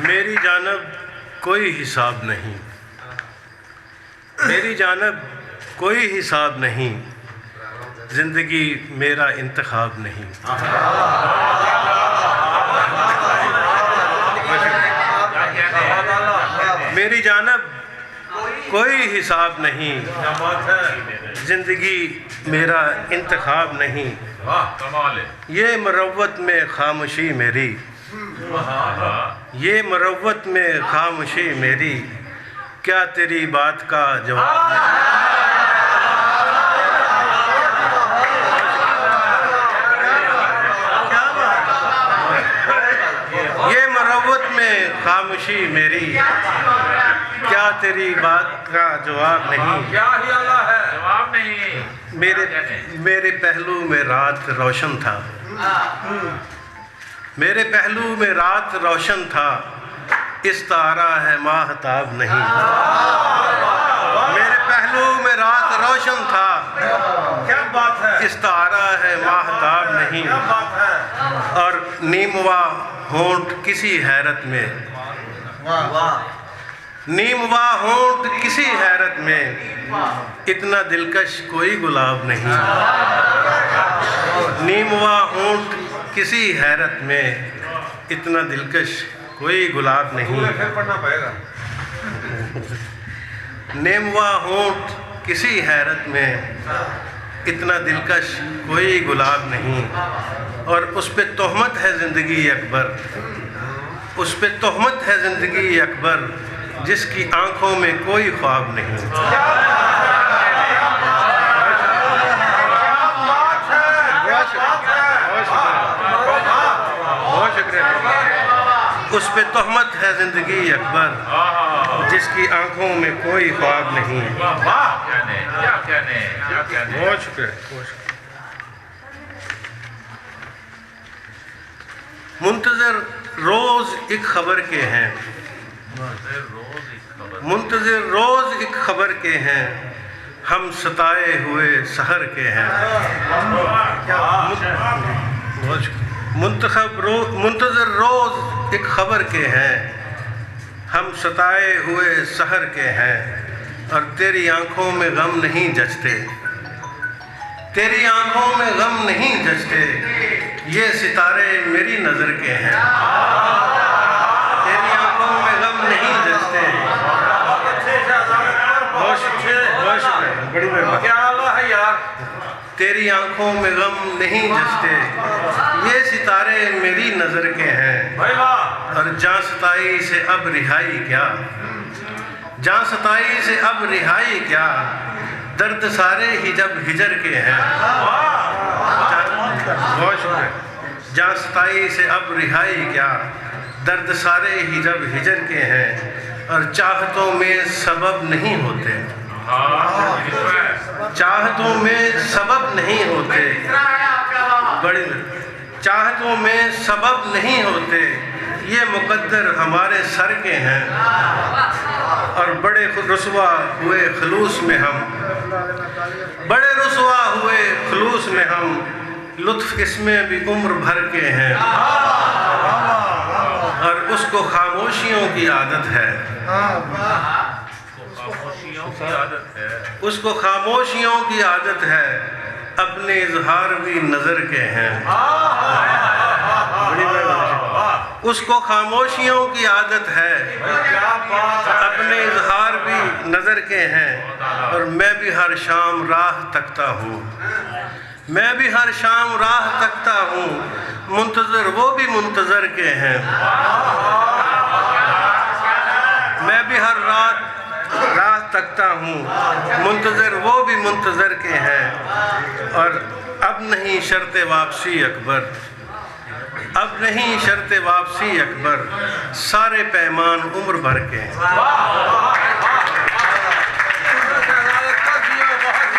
میری جانب کوئی حساب نہیں، میری جانب کوئی حساب نہیں، زندگی میرا انتخاب نہیں۔ میری جانب کوئی حساب نہیں، زندگی میرا انتخاب نہیں۔ یہ مروت میں خاموشی میری، یہ مروت میں خاموشی میری، کیا تیری بات کا جواب نہیں؟ یہ مروت میں خاموشی میری، کیا تیری بات کا جواب نہیں؟ جواب نہیں۔ میرے پہلو میں رات روشن تھا، میرے پہلو میں رات روشن تھا، اس طرح ہے ماہتاب نہیں۔ میرے پہلو میں رات روشن تھا، کیا بات ہے، اس طرح ہے ماہتاب نہیں۔ کیا بات ہے۔ اور نیموا ہونٹ کسی حیرت میں، نیموا ہونٹ کسی حیرت میں، اتنا دلکش کوئی گلاب نہیں۔ نیموا ہونٹ کسی حیرت میں، اتنا دلکش کوئی گلاب نہیں۔ پھر پڑھنا پڑے گا۔ نیموا ہونٹ کسی حیرت میں، اتنا دلکش کوئی گلاب نہیں۔ اور اس پہ تہمت ہے زندگی اکبر، اس پہ تہمت ہے زندگی اکبر، جس کی آنکھوں میں کوئی خواب نہیں۔ بہت شکریہ۔ اس پہ تہمت ہے زندگی اکبر، جس کی آنکھوں میں کوئی خواب نہیں۔ بہت شکریہ۔ منتظر روز ایک خبر کے ہیں، منتظر روز ایک خبر کے ہیں، ہم ستائے ہوئے سحر کے ہیں۔ منتظر روز ایک خبر کے ہیں، ہم ستائے ہوئے سحر کے ہیں، اور تیری آنکھوں میں غم نہیں جچتے، تیری آنکھوں میں غم نہیں جچتے، یہ ستارے میری نظر کے ہیں۔ تیری آنکھوں میں غم نہیں جچتے۔ بہت شکریہ، بڑی مہربانی۔ تیری آنکھوں میں غم نہیں جچتے، یہ ستارے میری نظر کے ہیں، اور جاں ستائی سے اب رہائی کیا، جاں ستائی سے اب رہائی کیا، درد سارے ہی جب ہجر کے ہیں۔ بہت شکریہ۔ جاں ستائی سے اب رہائی کیا، درد سارے ہی جب ہجر کے ہیں، اور چاہتوں میں سبب نہیں ہوتے، چاہتوں میں سبب نہیں ہوتے، بڑی چاہتوں میں سبب نہیں ہوتے، یہ مقدر ہمارے سر کے ہیں، اور بڑے رسوا ہوئے خلوص میں ہم، بڑے رسوا ہوئے خلوص میں ہم، لطف اس میں بھی عمر بھر کے ہیں، اور اس کو خاموشیوں کی عادت ہے، اس کو خاموشیوں کی عادت ہے، اپنے اظہار بھی نظر کے ہیں۔ اس کو خاموشیوں کی عادت ہے، اپنے اظہار بھی نظر کے ہیں، اور میں بھی ہر شام راہ تکتا ہوں، میں بھی ہر شام راہ تکتا ہوں، منتظر وہ بھی منتظر کے ہیں۔ میں بھی ہر رات راہ تکتا ہوں، منتظر وہ بھی منتظر کے ہیں، اور اب نہیں شرط واپسی اکبر، اب نہیں شرط واپسی اکبر، سارے پیمان عمر بھر کے ہیں۔